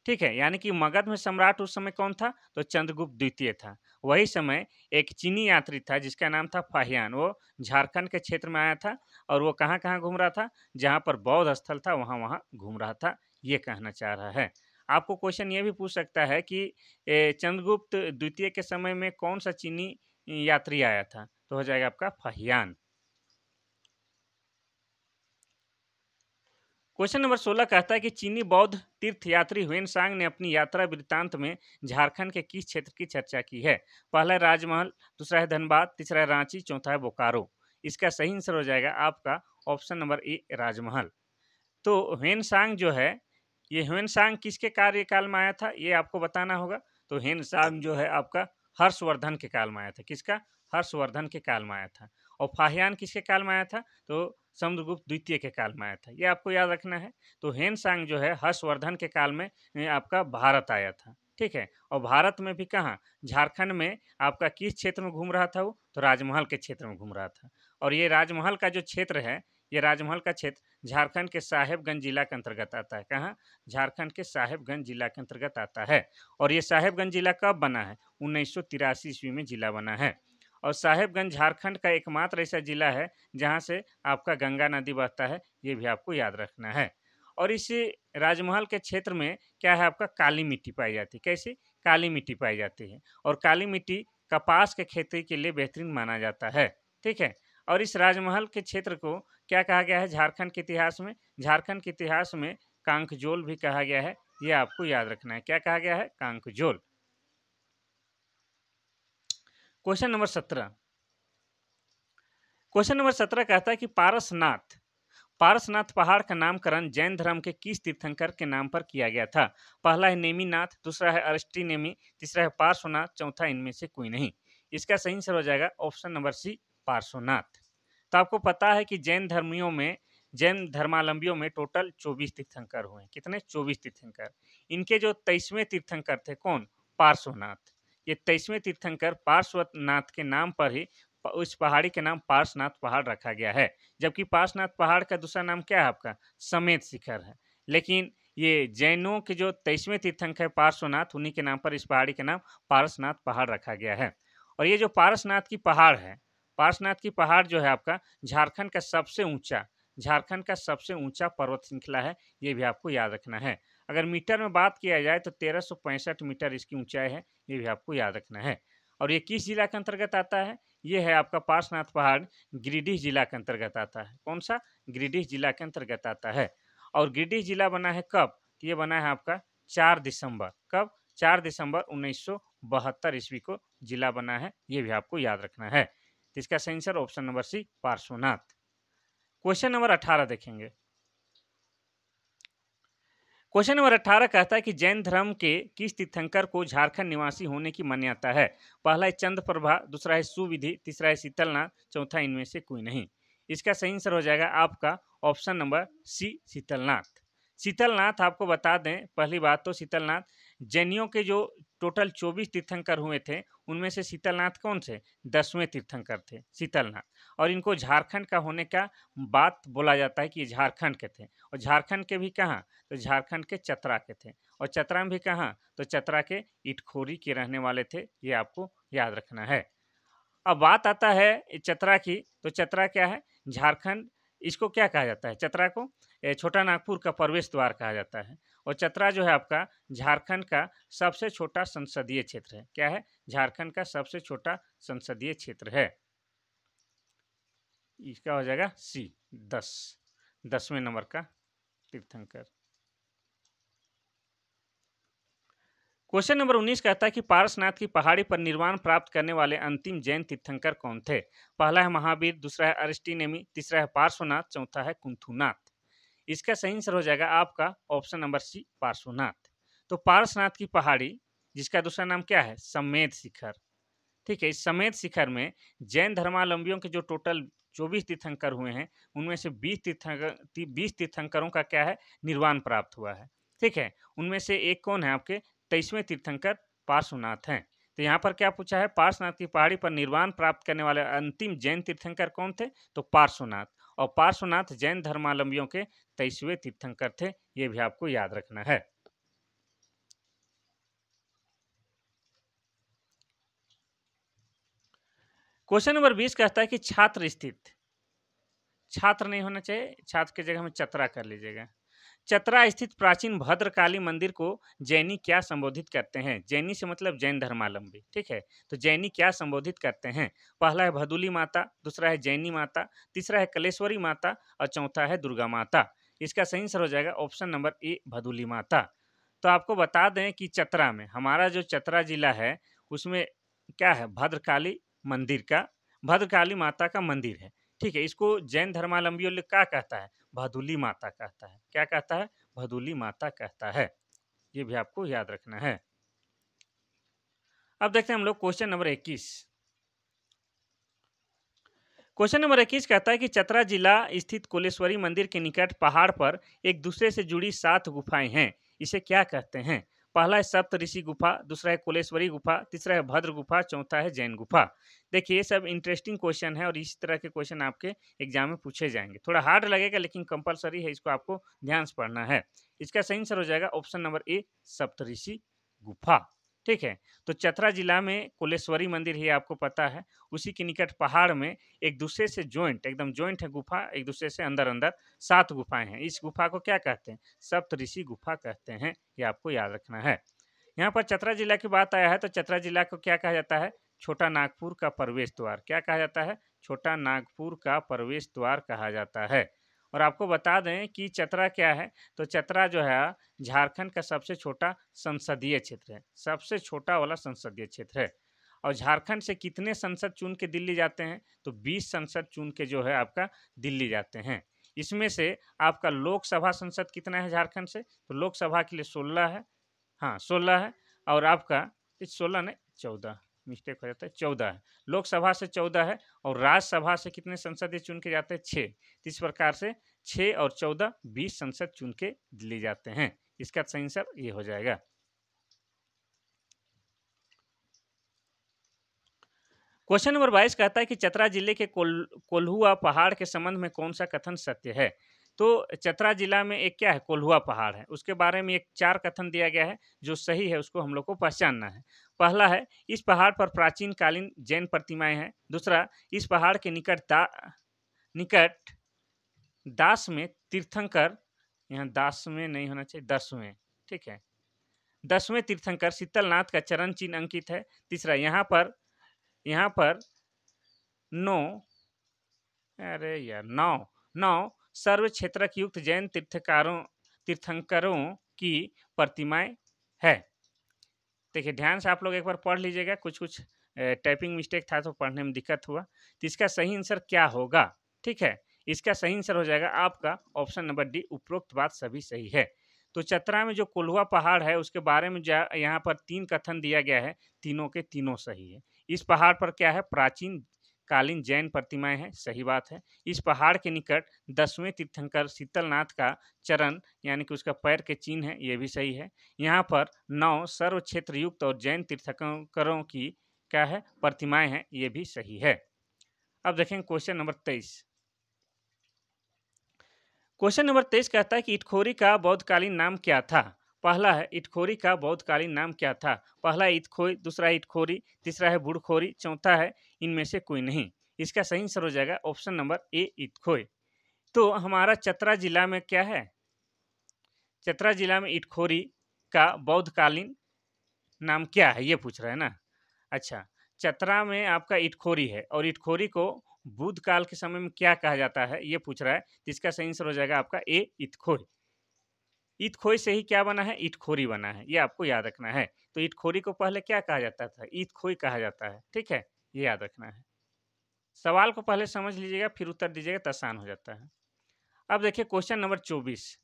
ठीक है, यानी कि मगध में सम्राट उस समय कौन था, तो चंद्रगुप्त द्वितीय था। वही समय एक चीनी यात्री था जिसका नाम था फाहियान, वो झारखंड के क्षेत्र में आया था और वो कहाँ कहाँ घूम रहा था, जहाँ पर बौद्ध स्थल था वहाँ वहाँ घूम रहा था, ये कहना चाह रहा है। आपको क्वेश्चन ये भी पूछ सकता है कि चंद्रगुप्त द्वितीय के समय में कौन सा चीनी यात्री आया था, तो हो जाएगा आपका फाहियान। क्वेश्चन नंबर 16 कहता है कि चीनी बौद्ध तीर्थयात्री ह्वेनसांग ने अपनी यात्रा वृत्तांत में झारखंड के किस क्षेत्र की चर्चा की है। पहला है राजमहल, दूसरा है धनबाद, तीसरा है रांची, चौथा है बोकारो। इसका सही आंसर हो जाएगा आपका ऑप्शन नंबर ए, राजमहल। तो ह्वेनसांग जो है, ये ह्वेनसांग किसके कार्यकाल में आया था, ये आपको बताना होगा। तो ह्वेनसांग जो है आपका हर्षवर्धन के काल में आया था। किसका, हर्षवर्धन के काल में आया था। और फाहियान किसके काल में आया था, तो समुद्रगुप्त द्वितीय के काल में आया था, ये आपको याद रखना है। तो ह्वेनसांग जो है हर्षवर्धन के काल में आपका भारत आया था। ठीक है, और भारत में भी कहाँ, झारखंड में आपका किस क्षेत्र में घूम रहा था वो, तो राजमहल के क्षेत्र में घूम रहा था। और ये राजमहल का जो क्षेत्र है, ये राजमहल का क्षेत्र झारखंड के साहेबगंज जिला के अंतर्गत आता है। कहाँ, झारखंड के साहेबगंज जिला के अंतर्गत आता है। और ये साहेबगंज जिला कब बना है, 1983 ईस्वी में जिला बना है। और साहेबगंज झारखंड का एकमात्र ऐसा जिला है जहाँ से आपका गंगा नदी बहता है, ये भी आपको याद रखना है। और इस राजमहल के क्षेत्र में क्या है आपका काली मिट्टी पाई जाती है। कैसे, काली मिट्टी पाई जाती है। और काली मिट्टी कपास के खेती के लिए बेहतरीन माना जाता है। ठीक है, और इस राजमहल के क्षेत्र को क्या कहा गया है झारखंड के इतिहास में, झारखंड के इतिहास में कांकजोल भी कहा गया है, ये आपको याद रखना है। क्या कहा गया है, कांकजोल। क्वेश्चन नंबर 17, क्वेश्चन नंबर 17 कहता है कि पारसनाथ, पारसनाथ पहाड़ का नामकरण जैन धर्म के किस तीर्थंकर के नाम पर किया गया था। पहला है नेमिनाथ, दूसरा है अरिष्टी नेमी, तीसरा है पार्श्वनाथ, चौथा इनमें से कोई नहीं। इसका सही आंसर हो जाएगा ऑप्शन नंबर सी, पार्श्वनाथ। तो आपको पता है कि जैन धर्मियों में जैन धर्मावलंबियों में टोटल 24 तीर्थंकर हुए। कितने? 24 तीर्थंकर। इनके जो 23वें तीर्थंकर थे कौन? पार्श्वनाथ। ये 23वें तीर्थंकर पार्श्वनाथ के नाम पर ही उस पहाड़ी के नाम पार्श्वनाथ पहाड़ रखा गया है। जबकि पार्श्वनाथ पहाड़ का दूसरा नाम क्या है आपका? समेत शिखर है। लेकिन ये जैनों के जो 23वें तीर्थंकर है पार्श्वनाथ, उन्हीं के नाम पर इस पहाड़ी का नाम पार्श्वनाथ पहाड़ रखा गया है। और ये जो पार्श्वनाथ की पहाड़ है, पार्श्वनाथ की पहाड़ जो है आपका झारखंड का सबसे ऊंचा पर्वत श्रृंखला है। ये भी आपको याद रखना है। अगर मीटर में बात किया जाए तो 1365 मीटर इसकी ऊंचाई है। ये भी आपको याद रखना है। और ये किस जिला के अंतर्गत आता है? ये है आपका पार्श्वनाथ पहाड़ गिरिडीह जिला के अंतर्गत आता है। कौन सा? गिरिडीह जिला के अंतर्गत आता है। और गिरिडीह जिला बना है कब? ये बना है आपका 4 दिसंबर। कब? 4 दिसंबर 1972 ईस्वी को जिला बना है। ये भी आपको याद रखना है। तो इसका सही answer option number C Parshvanath. Question number 18 देखेंगे। क्वेश्चन नंबर 18 कहता है कि जैन धर्म के किस तीर्थंकर को झारखंड निवासी होने की मान्यता है? पहला है चंद्रप्रभा, दूसरा है सुविधि, तीसरा है शीतलनाथ, चौथा इनमें से कोई नहीं। इसका सही आंसर हो जाएगा आपका option number C Sheetalnath. Sheetalnath आपको बता दें, पहली बात तो शीतलनाथ जैनियों के जो टोटल 24 तीर्थंकर हुए थे उनमें से शीतलनाथ कौन से? 10वें तीर्थंकर थे शीतलनाथ। और इनको झारखंड का होने का बात बोला जाता है कि ये झारखंड के थे। और झारखंड के भी कहाँ? तो झारखंड के चतरा के थे। और चतरा में भी कहाँ? तो चतरा के इटखोरी के रहने वाले थे। ये आपको याद रखना है। अब बात आता है चतरा की, तो चतरा क्या है? झारखंड। इसको क्या कहा जाता है? चतरा को छोटा नागपुर का प्रवेश द्वार कहा जाता है। और चतरा जो है आपका झारखंड का सबसे छोटा संसदीय क्षेत्र है। क्या है? झारखंड का सबसे छोटा संसदीय क्षेत्र है। इसका हो जाएगा सी 10वें नंबर का तीर्थंकर। क्वेश्चन नंबर 19 कहता है कि पारसनाथ की पहाड़ी पर निर्वाण प्राप्त करने वाले अंतिम जैन तीर्थंकर कौन थे? पहला है महावीर, दूसरा है अरिष्टिनेमी, तीसरा है पार्श्वनाथ, चौथा है कुंथुनाथ। इसका सही आंसर हो जाएगा आपका ऑप्शन नंबर सी पार्श्वनाथ। तो पार्श्वनाथ की पहाड़ी जिसका दूसरा नाम क्या है? समेत शिखर। ठीक है, इस समेत शिखर में जैन धर्मावलंबियों के जो टोटल 24 तीर्थंकर हुए हैं उनमें से 20 तीर्थंकरों का क्या है? निर्वाण प्राप्त हुआ है। ठीक है, उनमें से एक कौन है? आपके 23वें तीर्थंकर पार्श्वनाथ हैं। तो यहाँ पर क्या पूछा है? पार्श्वनाथ की पहाड़ी पर निर्वाण प्राप्त करने वाले अंतिम जैन तीर्थंकर कौन थे? तो पार्श्वनाथ। और पार्श्वनाथ जैन धर्मावलंबियों के 23वें तीर्थंकर थे। ये भी आपको याद रखना है। क्वेश्चन नंबर 20 कहता है कि छात्र नहीं होना चाहिए, छात्र की जगह में चतरा कर लीजिएगा। चतरा स्थित प्राचीन भद्रकाली मंदिर को जैनी क्या संबोधित करते हैं? जैनी से मतलब जैन धर्मावलंबी। ठीक है, तो जैनी क्या संबोधित करते हैं? पहला है भदुली माता, दूसरा है जैनी माता, तीसरा है कलेश्वरी माता और चौथा है दुर्गा माता। इसका सही आंसर हो जाएगा ऑप्शन नंबर ए भदुली माता। तो आपको बता दें कि चतरा में, हमारा जो चतरा जिला है उसमें क्या है? भद्रकाली माता का मंदिर है। ठीक है, इसको जैन धर्मावलंबियों क्या कहता है? भदुली माता कहता है। क्या कहता है? भदुली माता कहता है। ये भी आपको याद रखना है। अब देखते हैं हम लोग क्वेश्चन नंबर 21। क्वेश्चन नंबर 21 कहता है कि चतरा जिला स्थित कोलेश्वरी मंदिर के निकट पहाड़ पर एक दूसरे से जुड़ी 7 गुफाएं हैं। इसे क्या कहते हैं? पहला है सप्त ऋषि गुफा, दूसरा है कोलेश्वरी गुफा, तीसरा है भद्र गुफा, चौथा है जैन गुफा। देखिए ये सब इंटरेस्टिंग क्वेश्चन है और इस तरह के क्वेश्चन आपके एग्जाम में पूछे जाएंगे। थोड़ा हार्ड लगेगा लेकिन कंपलसरी है, इसको आपको ध्यान से पढ़ना है। इसका सही आंसर हो जाएगा ऑप्शन नंबर ए सप्तऋषि गुफा। ठीक है, तो चतरा जिला में कोलेश्वरी मंदिर ही आपको पता है, उसी के निकट पहाड़ में एक दूसरे से एकदम ज्वाइंट है गुफा, एक दूसरे से अंदर अंदर 7 गुफाएं हैं। इस गुफा को क्या कहते हैं? सप्तऋषि गुफा कहते हैं। ये आपको याद रखना है। यहाँ पर चतरा जिला की बात आया है तो चतरा जिला को क्या कहा जाता है? छोटा नागपुर का प्रवेश द्वार। क्या कहा जाता है? छोटा नागपुर का प्रवेश द्वार कहा जाता है। और आपको बता दें कि चतरा क्या है? तो चतरा जो है झारखंड का सबसे छोटा संसदीय क्षेत्र है, सबसे छोटा वाला संसदीय क्षेत्र है। और झारखंड से कितने सांसद चुन के दिल्ली जाते हैं? तो 20 सांसद चुन के जो है आपका दिल्ली जाते हैं। इसमें से आपका लोकसभा संसद कितना है झारखंड से? तो लोकसभा के लिए 16 है। हाँ 16 है। और आपका 16 नहीं 14, मिस्टेक हो जाता है, 14 है। लोकसभा से 14 है और राज्यसभा से कितने संसदीय चुन के जाते हैं, 6। इस प्रकार से 6 और 14 20 संसद चुन के लिए जाते हैं। इसका सही आंसर ये हो जाएगा। क्वेश्चन नंबर 22 कहता है कि चतरा जिले के कोल्हुआ पहाड़ के संबंध में कौन सा कथन सत्य है। तो चतरा जिला में एक क्या है, कोल्हुआ पहाड़ है, उसके बारे में एक 4 कथन दिया गया है, जो सही है उसको हम लोग को पहचानना है। पहला है, इस पहाड़ पर प्राचीन कालीन जैन प्रतिमाएं हैं। दूसरा, इस पहाड़ के निकट दास में तीर्थंकर, यहाँ दास में नहीं होना चाहिए, 10वें, ठीक है, 10वें तीर्थंकर शीतलनाथ का चरण चिन्ह अंकित है। तीसरा, यहाँ पर 9 अरे यार 9 सर्व क्षेत्रक युक्त जैन तीर्थंकरों की प्रतिमाएं है। देखिए ध्यान से आप लोग एक बार पढ़ लीजिएगा, कुछ कुछ टाइपिंग मिस्टेक था तो पढ़ने में दिक्कत हुआ। तो इसका सही आंसर क्या होगा, ठीक है, इसका सही आंसर हो जाएगा आपका ऑप्शन नंबर डी, उपरोक्त बात सभी सही है। तो चतरा में जो कोल्हुआ पहाड़ है उसके बारे में यहाँ पर 3 कथन दिया गया है, तीनों के तीनों सही है। इस पहाड़ पर क्या है, प्राचीन कालीन जैन प्रतिमाएं हैं, सही बात है। इस पहाड़ के निकट 10वें तीर्थंकर शीतलनाथ का चरण यानी कि उसका पैर के चिन्ह है, ये भी सही है। यहाँ पर 9 सर्व क्षेत्र युक्त और जैन तीर्थंकरों की क्या है, प्रतिमाएं हैं, ये भी सही है। अब देखेंगे क्वेश्चन नंबर 23। क्वेश्चन नंबर 23 कहता है कि इटखोरी का बौद्धकालीन नाम क्या था। पहला है, इटखोरी का बौद्धकालीन नाम क्या था। पहला है इटखोई, दूसरा है इटखोरी, तीसरा है बुड़खोरी, चौथा है इनमें से कोई नहीं। इसका सही आंसर हो जाएगा ऑप्शन नंबर ए, इटखोई। तो हमारा चतरा जिला में क्या है, चतरा जिला में इटखोरी का बौद्धकालीन नाम क्या है, ये पूछ रहा है ना। अच्छा, चतरा में आपका इटखोरी है और इटखोरी को बुद्ध काल के समय में क्या कहा जाता है, ये पूछ रहा है। तो इसका सही आंसर हो जाएगा आपका ए, इटखोई। ईटखोई से ही क्या बना है, इटखोरी बना है, ये आपको याद रखना है। तो इटखोरी को पहले क्या कहा जाता था, ईटखोई कहा जाता है, ठीक है, ये याद रखना है। सवाल को पहले समझ लीजिएगा फिर उत्तर दीजिएगा तो आसान हो जाता है। अब देखिए क्वेश्चन नंबर 24।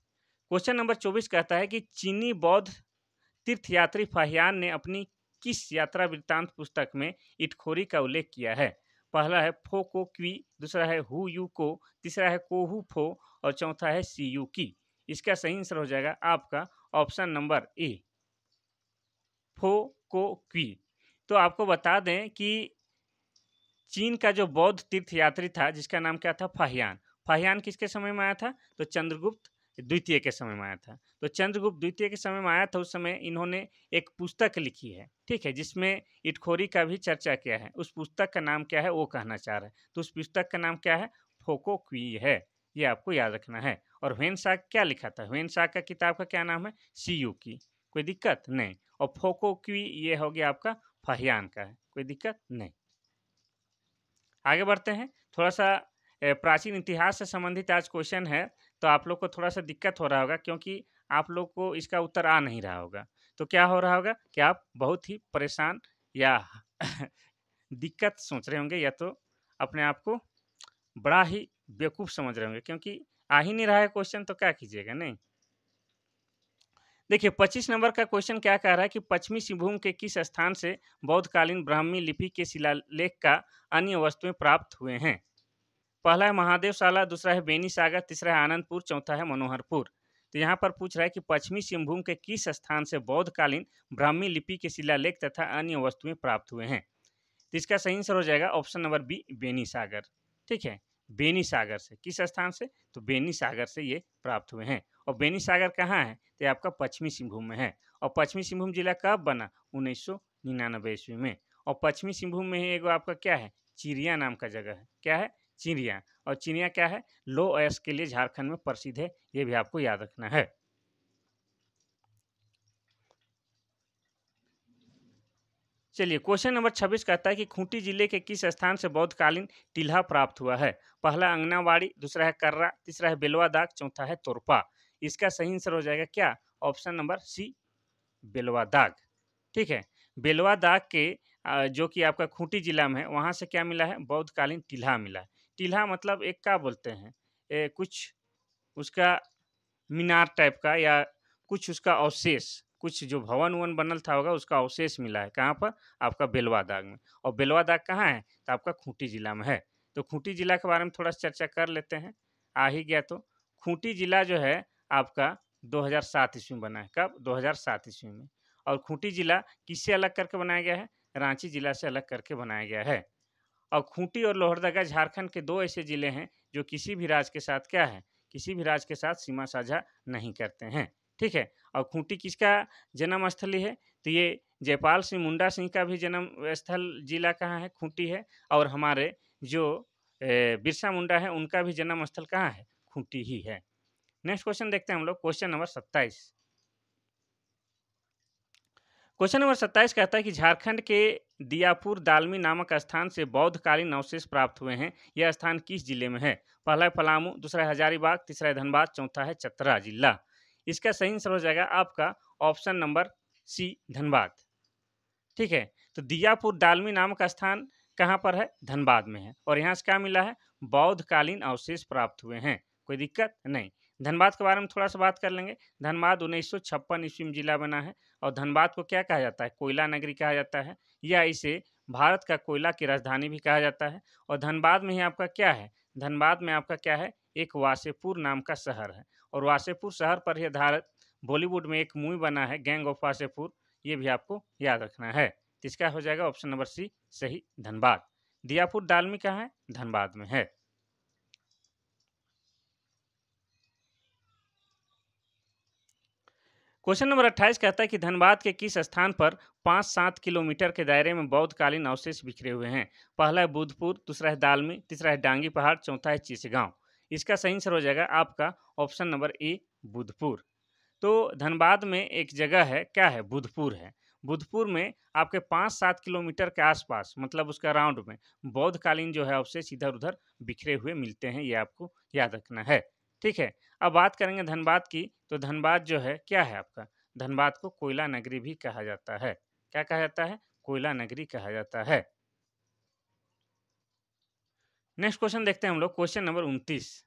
क्वेश्चन नंबर 24 कहता है कि चीनी बौद्ध तीर्थयात्री फाहियान ने अपनी किस यात्रा वृत्तांत पुस्तक में इटखोरी का उल्लेख किया है। पहला है फो को क्वी, दूसरा है हु यू को, तीसरा है कोहू फो और चौथा है सी यू की। इसका सही आंसर हो जाएगा आपका ऑप्शन नंबर ए, फो को क्वी। तो आपको बता दें कि चीन का जो बौद्ध तीर्थयात्री था जिसका नाम क्या था, फाहियान। फाहियान किसके समय में आया था, तो चंद्रगुप्त द्वितीय के समय में आया था। तो चंद्रगुप्त द्वितीय के समय में आया था, उस समय इन्होंने एक पुस्तक लिखी है, ठीक है, जिसमें इटखोरी का भी चर्चा किया है। उस पुस्तक का नाम क्या है वो कहना चाह रहा है। तो उस पुस्तक का नाम क्या है, फोको क्वी है, ये आपको याद रखना है। और ह्वेन साग क्या लिखा था, ह्वेन साग का किताब का क्या नाम है, सी यू की, कोई दिक्कत नहीं। और फोको क्वी ये हो गया आपका फाहियान का है, कोई दिक्कत नहीं। आगे बढ़ते हैं। थोड़ा सा प्राचीन इतिहास से संबंधित आज क्वेश्चन है, तो आप लोग को थोड़ा सा दिक्कत हो रहा होगा क्योंकि आप लोग को इसका उत्तर आ नहीं रहा होगा। तो क्या हो रहा होगा कि आप बहुत ही परेशान या दिक्कत सोच रहे होंगे, या तो अपने आप को बड़ा ही बेवकूफ़ समझ रहे होंगे क्योंकि आ ही नहीं रहा है क्वेश्चन, तो क्या कीजिएगा। नहीं, देखिए 25 नंबर का क्वेश्चन क्या कह रहा है कि पश्चिमी सिंहभूम के किस स्थान से बौद्धकालीन ब्राह्मी लिपि के शिलालेख का अन्य वस्तुएं प्राप्त हुए हैं। पहला है महादेवशाला, दूसरा है बेनी सागर, तीसरा है आनंदपुर, चौथा है मनोहरपुर। तो यहाँ पर पूछ रहा है कि पश्चिमी सिंहभूम के किस स्थान से बौद्धकालीन ब्राह्मी लिपि के शिलालेख तथा अन्य वस्तुएं प्राप्त हुए हैं। तो इसका सही आंसर हो जाएगा ऑप्शन नंबर बी, बेनी सागर, ठीक है, बेनी सागर से। किस स्थान से, तो बेनी सागर से ये प्राप्त हुए हैं। और बेनी सागर कहाँ है, तो आपका पश्चिमी सिंहभूम में है। और पश्चिमी सिंहभूम जिला कब बना, 1999 ईस्वी में। और पश्चिमी सिंहभूम में ही एगो आपका क्या है, चिड़िया नाम का जगह है, क्या है, चिड़िया। और चिड़िया क्या है, लो अयस्क के लिए झारखंड में प्रसिद्ध है, ये भी आपको याद रखना है। चलिए क्वेश्चन नंबर 26 कहता है कि खूंटी जिले के किस स्थान से बौद्धकालीन टीला प्राप्त हुआ है। पहला अंगनावाड़ी, दूसरा है कर्रा, तीसरा है बेलवा दाग, चौथा है तोरपा। इसका सही आंसर हो जाएगा क्या, ऑप्शन नंबर सी, बेलवा दाग, ठीक है। बेलवा दाग के जो कि आपका खूंटी जिला में है, वहाँ से क्या मिला है, बौद्धकालीन टीला मिला है। टीला मतलब एक क्या बोलते हैं, कुछ उसका मीनार टाइप का या कुछ उसका अवशेष, कुछ जो भवन उवन बनल था होगा उसका अवशेष मिला है। कहाँ पर? आपका बेलवा दाग में। और बेलवा दाग कहाँ है? तो आपका खूंटी जिला में है। तो खूंटी जिला के बारे में थोड़ा सा चर्चा कर लेते हैं। आ ही गया तो खूंटी जिला जो है आपका 2007 ईस्वी में बना है। कब? 2007 ईस्वी में। और खूंटी जिला किससे अलग करके बनाया गया है? रांची जिला से अलग करके बनाया गया है। और खूंटी और लोहरदगा झारखंड के 2 ऐसे जिले हैं जो किसी भी राज्य के साथ क्या है? किसी भी राज्य के साथ सीमा साझा नहीं करते हैं। ठीक है? और खूंटी किसका जन्म स्थली है? तो ये जयपाल सिंह मुंडा सिंह का भी जन्म स्थल जिला कहाँ है? खूंटी है। और हमारे जो बिरसा मुंडा है उनका भी जन्म स्थल कहाँ है? खूंटी ही है। नेक्स्ट क्वेश्चन देखते हैं हम लोग, क्वेश्चन नंबर 27। क्वेश्चन नंबर 27 कहता है कि झारखंड के दियापुर दालमी नामक स्थान से बौद्ध कालीन अवशेष प्राप्त हुए हैं। यह स्थान किस जिले में है? पहला है पलामू, दूसरा है हजारीबाग, तीसरा है धनबाद, चौथा है चतरा जिला। इसका सही आंसर हो जाएगा आपका ऑप्शन नंबर सी, धनबाद। ठीक है? तो दियापुर दालमी नामक स्थान कहाँ पर है? धनबाद में है। और यहाँ से क्या मिला है? बौद्ध कालीन अवशेष प्राप्त हुए हैं। कोई दिक्कत नहीं। धनबाद के बारे में थोड़ा सा बात कर लेंगे। धनबाद 1956 ईस्वी में जिला बना है। और धनबाद को क्या कहा जाता है? कोयला नगरी कहा जाता है, या इसे भारत का कोयला की राजधानी भी कहा जाता है। और धनबाद में ही आपका क्या है? धनबाद में आपका क्या है? एक वासेपुर नाम का शहर है। और वासेपुर शहर पर ही आधारित बॉलीवुड में एक मूवी बना है, गैंग ऑफ वासेपुर। ये भी आपको याद रखना है। तो इसका हो जाएगा ऑप्शन नंबर सी सही, धनबाद। दियापुर दालमी कहाँ है? धनबाद में है। क्वेश्चन नंबर 28 कहता है कि धनबाद के किस स्थान पर 5-7 किलोमीटर के दायरे में बौद्ध कालीन अवशेष बिखरे हुए हैं? पहला है बुधपुर, दूसरा है दालमी, तीसरा है डांगी पहाड़, चौथा है चिसगांव। इसका सही आंसर हो जाएगा आपका ऑप्शन नंबर ए, बुधपुर। तो धनबाद में एक जगह है, क्या है? बुधपुर है। बुधपुर में आपके 5-7 किलोमीटर के आसपास, मतलब उसका राउंड में बौद्ध कालीन जो है अवशेष इधर उधर बिखरे हुए मिलते हैं। ये आपको याद रखना है। ठीक है? अब बात करेंगे धनबाद की। तो धनबाद जो है क्या है आपका? धनबाद को कोयला नगरी भी कहा जाता है। क्या कहा जाता है? कोयला नगरी कहा जाता है। नेक्स्ट क्वेश्चन देखते हैं हम लोग, क्वेश्चन नंबर 29।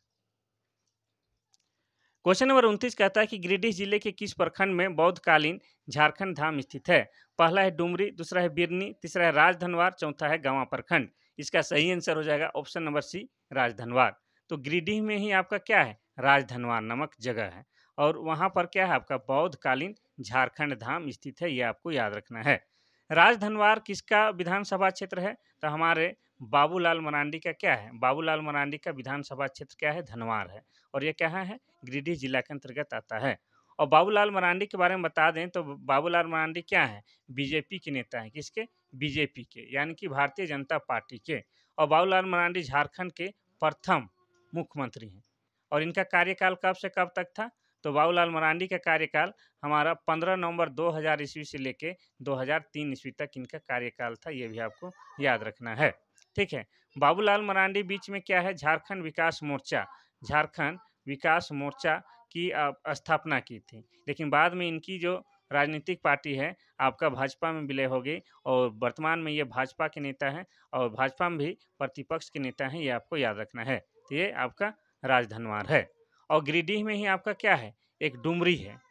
क्वेश्चन नंबर 29 कहता है कि गिरिडीह जिले के किस प्रखंड में बौद्धकालीन झारखंड धाम स्थित है? पहला है डुमरी, दूसरा है बिरनी, तीसरा है राजधनवार, चौथा है गंवा प्रखंड। इसका सही आंसर हो जाएगा ऑप्शन नंबर सी, राजधनवार। तो गिरिडीह में ही आपका क्या है? राजधनवार नामक जगह है। और वहां पर क्या है? आपका बौद्धकालीन झारखंड धाम स्थित है। ये आपको याद रखना है। राजधनवार किसका विधानसभा क्षेत्र है? तो हमारे बाबूलाल मरांडी का क्या है? बाबूलाल मरांडी का विधानसभा क्षेत्र क्या है? धनवार है। और ये कहाँ है? गिरिडीह जिला के अंतर्गत आता है। और बाबूलाल मरांडी के बारे में बता दें तो बाबूलाल मरांडी क्या है? बीजेपी के नेता हैं। किसके? बीजेपी के, यानी कि भारतीय जनता पार्टी के। और बाबूलाल मरांडी झारखंड के प्रथम मुख्यमंत्री हैं। और इनका कार्यकाल कब से कब तक था? तो बाबूलाल मरांडी का कार्यकाल हमारा 15 नवंबर 2000 ईस्वी से लेके 2003 ईस्वी तक इनका कार्यकाल था। ये भी आपको याद रखना है। ठीक है? बाबूलाल मरांडी बीच में क्या है? झारखंड विकास मोर्चा, झारखंड विकास मोर्चा की स्थापना की थी। लेकिन बाद में इनकी जो राजनीतिक पार्टी है आपका भाजपा में विलय हो गई। और वर्तमान में ये भाजपा के नेता हैं। और भाजपा में भी प्रतिपक्ष के नेता हैं। ये आपको याद रखना है। तो ये आपका राजधनवार है। और गिरिडीह में ही आपका क्या है? एक डुमरी है।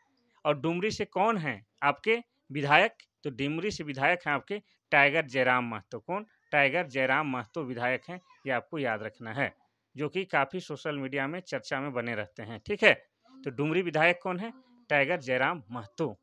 और डुमरी से कौन है आपके विधायक? तो डुमरी से विधायक हैं आपके टाइगर जयराम महतो। कौन? टाइगर जयराम महतो विधायक हैं। ये आपको याद रखना है, जो कि काफ़ी सोशल मीडिया में चर्चा में बने रहते हैं। ठीक है? तो डुमरी विधायक कौन है? टाइगर जयराम महतो।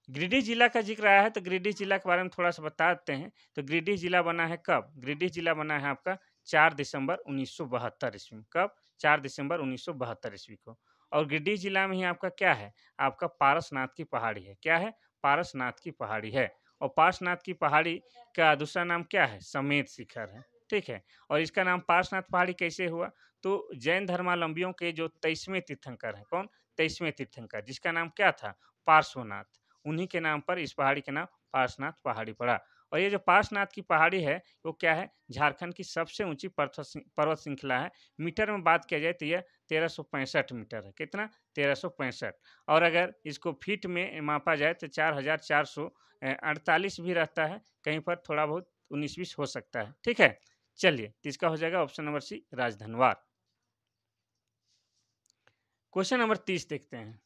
गिरिडीह जिला का जिक्र आया है तो गिरिडीह जिला के बारे में थोड़ा सा बता देते हैं। तो गिरिडीह जिला बना है कब? गिरिडीह जिला बना है आपका 4 दिसंबर 1972 ईस्वी में। कब? 4 दिसंबर 1972 ईस्वी को। और गिरिडीह जिला में ही आपका क्या है? आपका पारसनाथ की पहाड़ी है। क्या है? पारसनाथ की पहाड़ी है। और पारसनाथ की पहाड़ी का दूसरा नाम क्या है? समेत शिखर है। ठीक है? और इसका नाम पारसनाथ पहाड़ी कैसे हुआ? तो जैन धर्मावलंबियों के जो 23वें तीर्थंकर हैं, कौन? 23वें तीर्थंकर, जिसका नाम क्या था? पार्श्वनाथ। उन्हीं के नाम पर इस पहाड़ी का नाम पार्श्वनाथ पहाड़ी पड़ा। और ये जो पार्श्वनाथ की पहाड़ी है वो क्या है? झारखंड की सबसे ऊंची पर्वत श्रृंखला है। मीटर में बात किया जाए तो यह 1365 मीटर है। कितना? 1365। और अगर इसको फीट में मापा जाए तो 4448 भी रहता है। कहीं पर थोड़ा बहुत 19-20 हो सकता है। ठीक है? चलिए, तो इसका हो जाएगा option number C, Rajdhanwar. Question number 30 देखते हैं।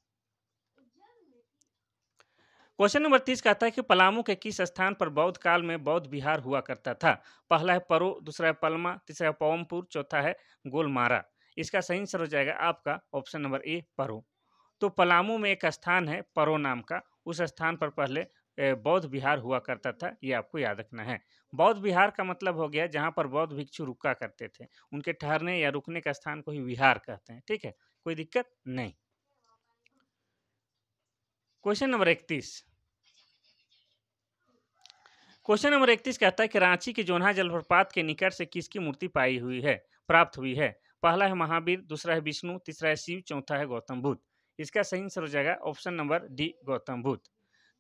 क्वेश्चन नंबर 30 कहता है कि पलामू के किस स्थान पर बौद्ध काल में बौद्ध विहार हुआ करता था? पहला है परो, दूसरा है पलमा, तीसरा है पवनपुर, चौथा है गोलमारा। इसका सही आंसर हो जाएगा आपका ऑप्शन नंबर ए परो। तो पलामू में एक स्थान है परो नाम का, उस स्थान पर पहले बौद्ध विहार हुआ करता था, ये आपको याद रखना है। बौद्ध विहार का मतलब हो गया जहाँ पर बौद्ध भिक्षु रुका करते थे, उनके ठहरने या रुकने का स्थान को ही विहार कहते हैं। ठीक है, कोई दिक्कत नहीं। क्वेश्चन नंबर 31, क्वेश्चन नंबर 31 कहता है कि रांची के जोन्हा जलप्रपात के निकट से किसकी मूर्ति पाई हुई है, प्राप्त हुई है? पहला है महावीर, दूसरा है विष्णु, तीसरा है शिव, चौथा है गौतम बुद्ध। इसका सही आंसर हो जाएगा option number D Gautam Buddha.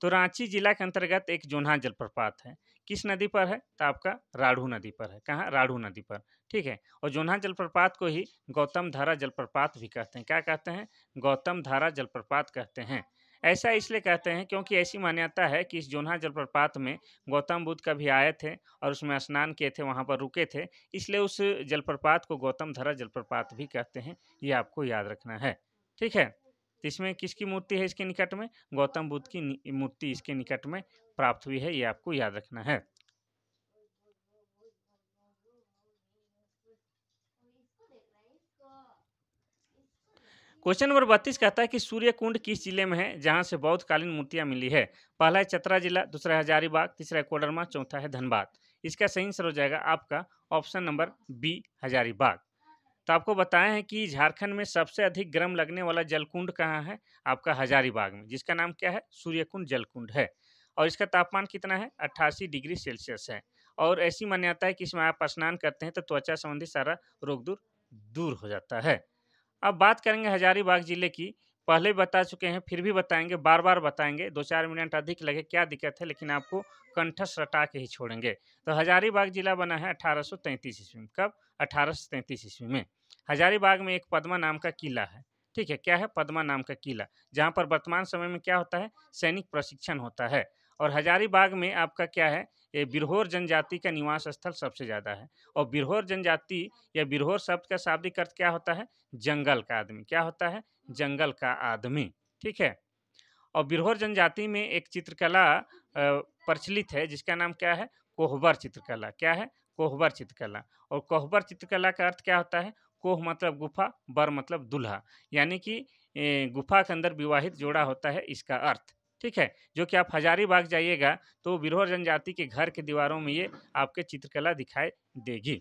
तो रांची जिला के अंतर्गत एक जोन्हा जलप्रपात है, किस नदी पर है? तो आपका राढ़ू नदी पर है। कहाँ? राढ़ू नदी पर। ठीक है, और जोन्हा जलप्रपात को ही गौतम धारा जलप्रपात भी कहते हैं। क्या कहते हैं? गौतम धारा जलप्रपात कहते हैं। ऐसा इसलिए कहते हैं क्योंकि ऐसी मान्यता है कि इस जोन्हा जलप्रपात में गौतम बुद्ध कभी आए थे और उसमें स्नान किए थे, वहाँ पर रुके थे, इसलिए उस जलप्रपात को गौतम धारा जलप्रपात भी कहते हैं। ये आपको याद रखना है। ठीक है, तो इसमें किसकी मूर्ति है इसके निकट में? गौतम बुद्ध की मूर्ति इसके निकट में प्राप्त हुई है, ये आपको याद रखना है। क्वेश्चन नंबर 32 कहता है कि सूर्य कुंड किस जिले में है जहां से बौद्ध कालीन मूर्तियां मिली है? पहला है चतरा जिला, दूसरा है हजारीबाग, तीसरा है कोडरमा, चौथा है धनबाद। इसका सही आंसर हो जाएगा आपका ऑप्शन नंबर बी हजारीबाग। तो आपको बताया है कि झारखंड में सबसे अधिक गर्म लगने वाला जलकुंड कहाँ है? आपका हजारीबाग में, जिसका नाम क्या है? सूर्यकुंड जलकुंड है। और इसका तापमान कितना है? 88 डिग्री सेल्सियस है। और ऐसी मान्यता है कि इसमें आप स्नान करते हैं तो त्वचा संबंधी सारा रोग दूर दूर हो जाता है। अब बात करेंगे हजारीबाग जिले की। पहले बता चुके हैं, फिर भी बताएंगे, बार बार बताएंगे, 2-4 मिनट अधिक लगे क्या दिक्कत है, लेकिन आपको कंठस्थ रटा के ही छोड़ेंगे। तो हजारीबाग जिला बना है 1833 ईस्वी में। कब? 1833 ईस्वी में। हजारीबाग में एक पद्मा नाम का किला है। ठीक है, क्या है? पद्मा नाम का किला, जहाँ पर वर्तमान समय में क्या होता है? सैनिक प्रशिक्षण होता है। और हजारीबाग में आपका क्या है? ये बिरहोर जनजाति का निवास स्थल सबसे ज़्यादा है। और बिरहोर जनजाति या बिरहोर शब्द का शाब्दिक अर्थ क्या होता है? जंगल का आदमी। क्या होता है? जंगल का आदमी। ठीक है, और बिरहोर जनजाति में एक चित्रकला प्रचलित है जिसका नाम क्या है? कोहबर चित्रकला। क्या है? कोहबर चित्रकला। और कोहबर चित्रकला का अर्थ क्या होता है? कोह मतलब गुफा, बर मतलब दूल्हा, यानी कि गुफा के अंदर विवाहित जोड़ा होता है, इसका अर्थ। ठीक है, जो कि आप हजारीबाग जाइएगा तो बिरहोर जनजाति के घर के दीवारों में ये आपके चित्रकला दिखाई देगी।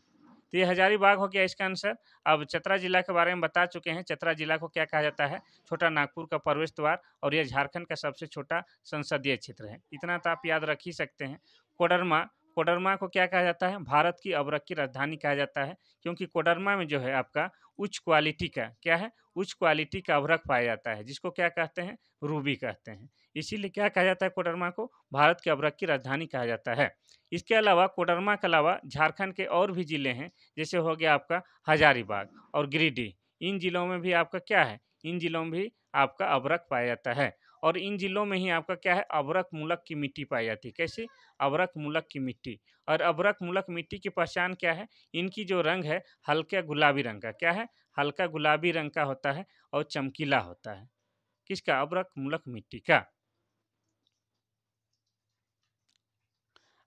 तो ये हजारीबाग हो गया इसका आंसर। अब चतरा जिला के बारे में बता चुके हैं। चतरा जिला को क्या कहा जाता है? छोटा नागपुर का प्रवेश द्वार, और यह झारखंड का सबसे छोटा संसदीय क्षेत्र है। इतना तो आप याद रख ही सकते हैं। कोडरमा, कोडरमा को क्या कहा जाता है? भारत की अबरख की राजधानी कहा जाता है, क्योंकि कोडरमा में जो है आपका उच्च क्वालिटी का क्या है? उच्च क्वालिटी का अबरख पाया जाता है, जिसको क्या कहते हैं? रूबी कहते हैं। इसीलिए क्या कहा जाता है? कोडरमा को भारत के अबरख की राजधानी कहा जाता है। इसके अलावा कोडरमा के अलावा झारखंड के और भी जिले हैं, जैसे हो गया आपका हजारीबाग और गिरिडीह। इन जिलों में भी आपका क्या है? इन जिलों में भी आपका अबरख पाया जाता है। और इन जिलों में ही आपका क्या है? अबरख मूलक की मिट्टी पाई जाती है। कैसे? अबरख मूलक की मिट्टी। और अबरख मूलक मिट्टी की पहचान क्या है? इनकी जो रंग है हल्का गुलाबी रंग का। क्या है? हल्का गुलाबी रंग का होता है और चमकीला होता है। किसका? अबरख मूलक मिट्टी का।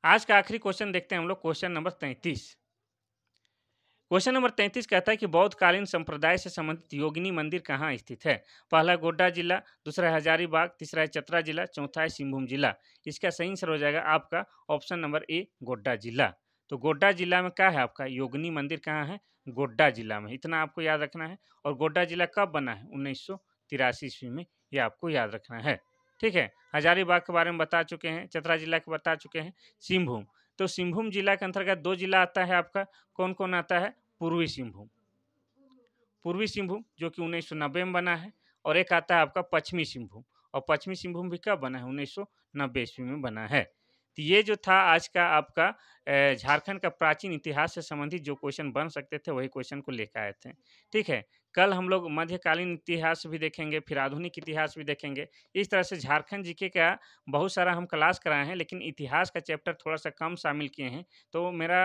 आज का आखिरी क्वेश्चन देखते हैं हम लोग, क्वेश्चन नंबर 33। क्वेश्चन नंबर 33 कहता है कि बौद्ध कालीन संप्रदाय से संबंधित योगिनी मंदिर कहाँ स्थित है? पहला है गोड्डा जिला, दूसरा है हजारीबाग, तीसरा है चतरा जिला, चौथा है सिंहभूम जिला। इसका सही आंसर हो जाएगा आपका ऑप्शन नंबर ए गोड्डा जिला। तो गोड्डा जिला में क्या है आपका? योगिनी मंदिर कहाँ है? गोड्डा जिला में। इतना आपको याद रखना है। और गोड्डा जिला कब बना है? 1983 ईस्वी में। ये आपको याद रखना है। ठीक है, हजारीबाग के बारे में बता चुके हैं, चतरा जिला के बता चुके हैं, सिंहभूम। तो सिंहभूम जिला के अंतर्गत दो जिला आता है आपका, कौन कौन आता है? पूर्वी सिंहभूम, पूर्वी सिंहभूम जो कि 1990 में बना है, और एक आता है आपका पश्चिमी सिंहभूम। और पश्चिमी सिंहभूम भी कब बना है? 1990 ईस्वी में बना है। तो ये जो था आज का आपका झारखंड का प्राचीन इतिहास से संबंधित जो क्वेश्चन बन सकते थे, वही क्वेश्चन को लेकर आए थे। ठीक है, कल हम लोग मध्यकालीन इतिहास भी देखेंगे, फिर आधुनिक इतिहास भी देखेंगे। इस तरह से झारखंड जीके का बहुत सारा हम क्लास कराए हैं, लेकिन इतिहास का चैप्टर थोड़ा-सा कम शामिल किए हैं। तो मेरा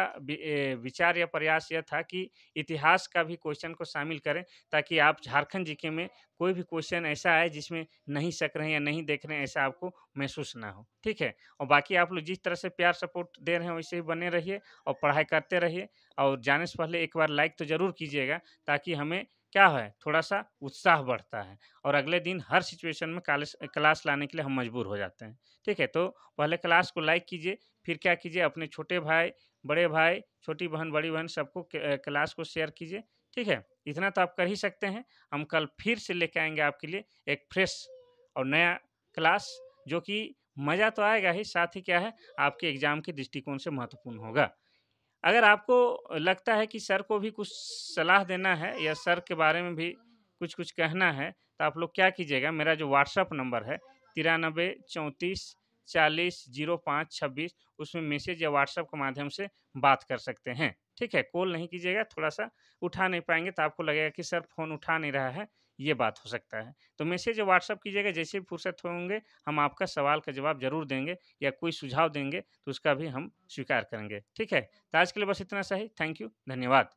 विचार या प्रयास यह था कि इतिहास का भी क्वेश्चन को शामिल करें, ताकि आप झारखंड जीके में कोई भी क्वेश्चन ऐसा आए जिसमें नहीं सक रहे हैं या नहीं देख रहे हैं, ऐसा आपको महसूस ना हो। ठीक है? और बाकी आप लोग जिस तरह से प्यार सपोर्ट दे रहे हैं, वैसे ही बने रहिए और पढ़ाई करते रहिए, और जाने से पहले एक बार लाइक तो ज़रूर कीजिएगा, ताकि हमें क्या है, थोड़ा-सा उत्साह बढ़ता है और अगले दिन हर सिचुएशन में क्लास लाने के लिए हम मजबूर हो जाते हैं। ठीक है? तो पहले क्लास को लाइक कीजिए, फिर क्या कीजिए, अपने छोटे भाई, बड़े भाई, छोटी बहन, बड़ी बहन सबको क्लास को शेयर कीजिए। ठीक है? इतना तो आप कर ही सकते हैं। हम कल फिर से लेके आएँगे आपके लिए एक फ्रेश और नया क्लास, जो कि मज़ा तो आएगा ही, साथ ही क्या है, आपके एग्ज़ाम के दृष्टिकोण से महत्वपूर्ण होगा। अगर आपको लगता है कि सर को भी कुछ सलाह देना है या सर के बारे में भी कुछ-कुछ कहना है, तो आप लोग क्या कीजिएगा, मेरा जो व्हाट्सएप नंबर है 93 34 40 05 26, उसमें मैसेज या व्हाट्सएप के माध्यम से बात कर सकते हैं। ठीक है? कॉल नहीं कीजिएगा, थोड़ा-सा उठा नहीं पाएँगे तो आपको लगेगा कि सर फ़ोन उठा नहीं रहा है, ये बात हो सकता है। तो मैसेज या व्हाट्सएप कीजिएगा, जैसे ही फुर्सत होंगे हम आपका सवाल का जवाब ज़रूर देंगे, या कोई सुझाव देंगे तो उसका भी हम स्वीकार करेंगे। ठीक है? तो आज के लिए बस इतना सा ही। थैंक यू, धन्यवाद।